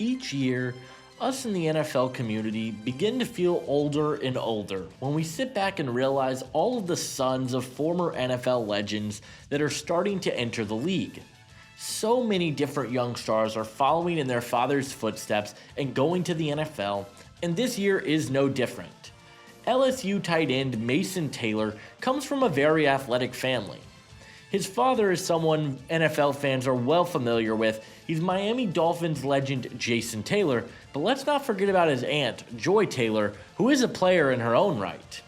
Each year, us in the NFL community begin to feel older and older when we sit back and realize all of the sons of former NFL legends that are starting to enter the league. So many different young stars are following in their father's footsteps and going to the NFL, and this year is no different. LSU tight end Mason Taylor comes from a very athletic family. His father is someone NFL fans are well familiar with. He's Miami Dolphins legend Jason Taylor, but let's not forget about his aunt, Joy Taylor, who is a player in her own right.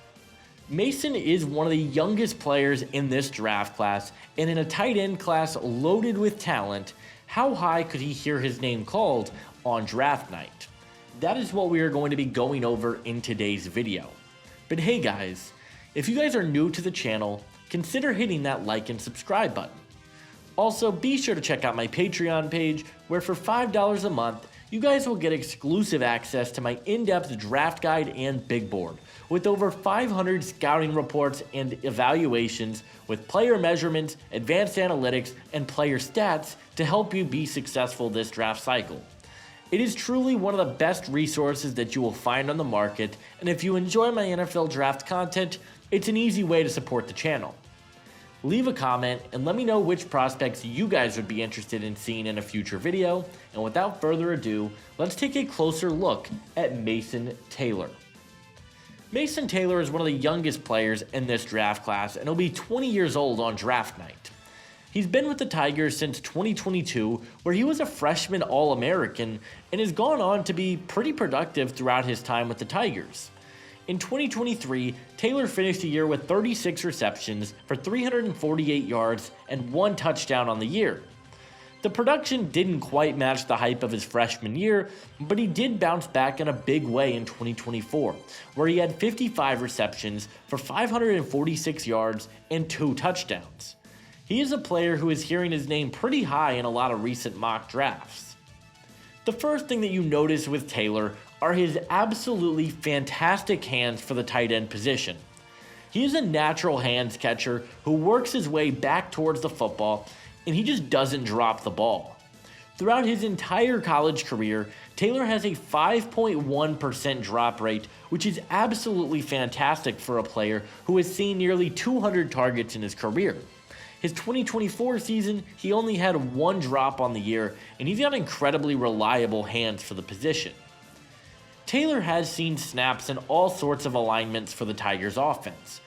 Mason is one of the youngest players in this draft class, and in a tight end class loaded with talent, how high could he hear his name called on draft night? That is what we are going to be going over in today's video. But hey guys, if you guys are new to the channel, consider hitting that like and subscribe button. Also, be sure to check out my Patreon page, where for $5 a month, you guys will get exclusive access to my in-depth draft guide and big board, with over 500 scouting reports and evaluations with player measurements, advanced analytics, and player stats to help you be successful this draft cycle. It is truly one of the best resources that you will find on the market, and if you enjoy my NFL draft content, it's an easy way to support the channel. Leave a comment and let me know which prospects you guys would be interested in seeing in a future video, and without further ado, let's take a closer look at Mason Taylor. Mason Taylor is one of the youngest players in this draft class, and he'll be 20 years old on draft night. He's been with the Tigers since 2022, where he was a freshman All-American and has gone on to be pretty productive throughout his time with the Tigers. In 2023, Taylor finished the year with 36 receptions for 348 yards and 1 touchdown on the year. The production didn't quite match the hype of his freshman year, but he did bounce back in a big way in 2024, where he had 55 receptions for 546 yards and 2 touchdowns. He is a player who is hearing his name pretty high in a lot of recent mock drafts. The first thing that you notice with Taylor are his absolutely fantastic hands for the tight end position. He is a natural hands catcher who works his way back towards the football, and he just doesn't drop the ball. Throughout his entire college career, Taylor has a 5.1% drop rate, which is absolutely fantastic for a player who has seen nearly 200 targets in his career. His 2024 season, he only had 1 drop on the year, and he's got incredibly reliable hands for the position. Taylor has seen snaps in all sorts of alignments for the Tigers offense.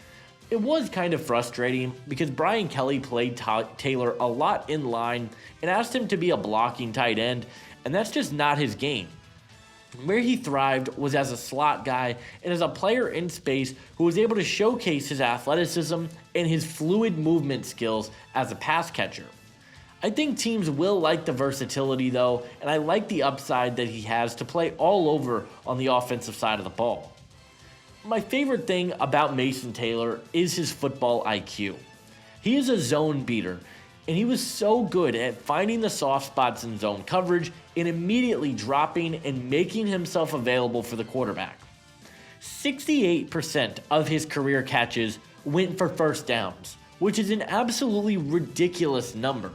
It was kind of frustrating because Brian Kelly played Taylor a lot in line and asked him to be a blocking tight end, and that's just not his game. Where he thrived was as a slot guy and as a player in space who was able to showcase his athleticism and his fluid movement skills as a pass catcher. I think teams will like the versatility though, and I like the upside that he has to play all over on the offensive side of the ball. My favorite thing about Mason Taylor is his football IQ. He is a zone beater, and he was so good at finding the soft spots in zone coverage and immediately dropping and making himself available for the quarterback. 68% of his career catches went for first downs, which is an absolutely ridiculous number.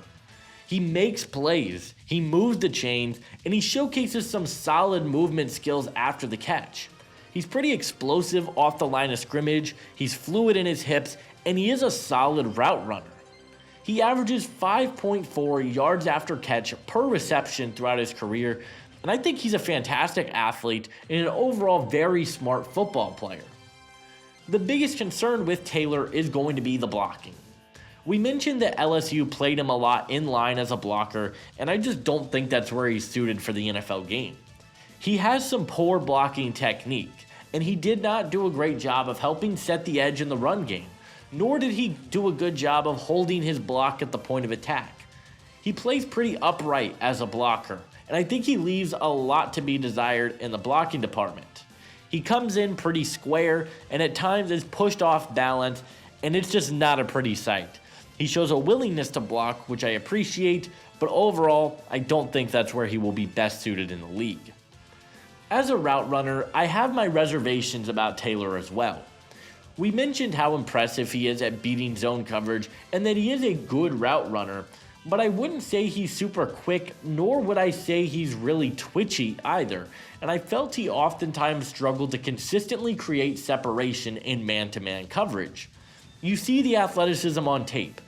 He makes plays, he moves the chains, and he showcases some solid movement skills after the catch. He's pretty explosive off the line of scrimmage, he's fluid in his hips, and he is a solid route runner. He averages 5.4 yards after catch per reception throughout his career, and I think he's a fantastic athlete and an overall very smart football player. The biggest concern with Taylor is going to be the blocking. We mentioned that LSU played him a lot in line as a blocker, and I just don't think that's where he's suited for the NFL game. He has some poor blocking technique, and he did not do a great job of helping set the edge in the run game, nor did he do a good job of holding his block at the point of attack. He plays pretty upright as a blocker, and I think he leaves a lot to be desired in the blocking department. He comes in pretty square, and at times is pushed off balance, and it's just not a pretty sight. He shows a willingness to block, which I appreciate, but overall, I don't think that's where he will be best suited in the league. As a route runner, I have my reservations about Taylor as well. We mentioned how impressive he is at beating zone coverage and that he is a good route runner, but I wouldn't say he's super quick, nor would I say he's really twitchy either, and I felt he oftentimes struggled to consistently create separation in man-to-man coverage. You see the athleticism on tape.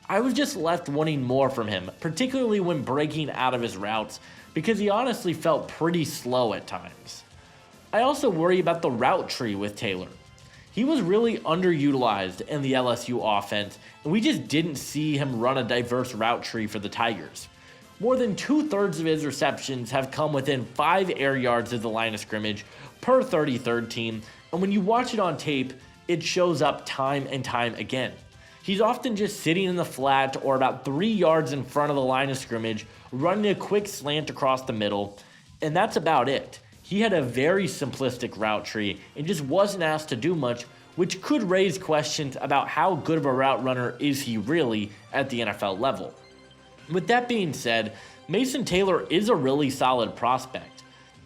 I was just left wanting more from him, particularly when breaking out of his routes, because he honestly felt pretty slow at times. I also worry about the route tree with Taylor. He was really underutilized in the LSU offense, and we just didn't see him run a diverse route tree for the Tigers. More than 2/3 of his receptions have come within 5 air yards of the line of scrimmage per 33rd team, and when you watch it on tape, it shows up time and time again. He's often just sitting in the flat or about 3 yards in front of the line of scrimmage, running a quick slant across the middle, and that's about it. He had a very simplistic route tree and just wasn't asked to do much, which could raise questions about how good of a route runner is he really at the NFL level. With that being said, Mason Taylor is a really solid prospect.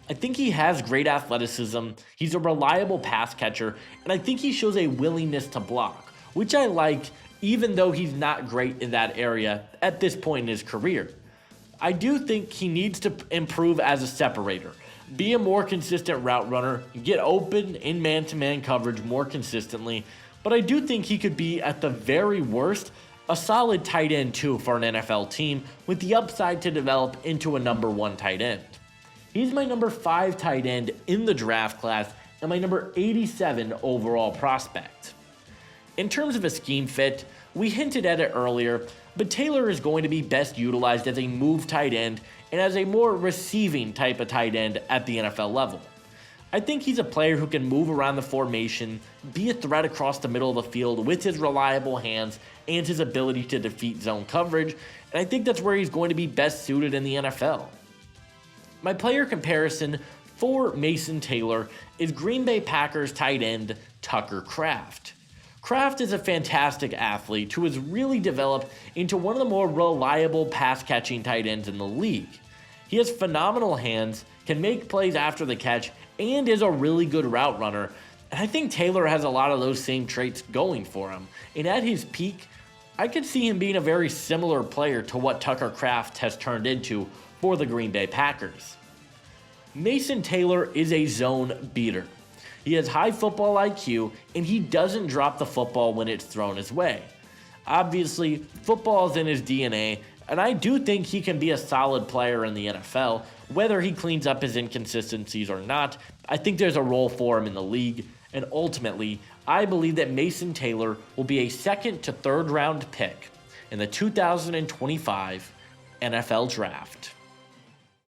I think he has great athleticism, he's a reliable pass catcher, and I think he shows a willingness to block, which I like even though he's not great in that area at this point in his career. I do think he needs to improve as a separator, be a more consistent route runner, get open in man-to-man coverage more consistently, but I do think he could be, at the very worst, a solid tight end too for an NFL team with the upside to develop into a number 1 tight end. He's my number 5 tight end in the draft class and my number 87 overall prospect. In terms of a scheme fit, we hinted at it earlier, but Taylor is going to be best utilized as a move tight end and as a more receiving type of tight end at the NFL level. I think he's a player who can move around the formation, be a threat across the middle of the field with his reliable hands and his ability to defeat zone coverage, and I think that's where he's going to be best suited in the NFL. My player comparison for Mason Taylor is Green Bay Packers tight end Tucker Kraft. Kraft is a fantastic athlete who has really developed into one of the more reliable pass-catching tight ends in the league. He has phenomenal hands, can make plays after the catch, and is a really good route runner, and I think Taylor has a lot of those same traits going for him. And at his peak, I could see him being a very similar player to what Tucker Kraft has turned into for the Green Bay Packers. Mason Taylor is a zone beater. He has high football IQ, and he doesn't drop the football when it's thrown his way. Obviously, football is in his DNA, and I do think he can be a solid player in the NFL. Whether he cleans up his inconsistencies or not, I think there's a role for him in the league, and ultimately, I believe that Mason Taylor will be a 2nd to 3rd round pick in the 2025 NFL Draft.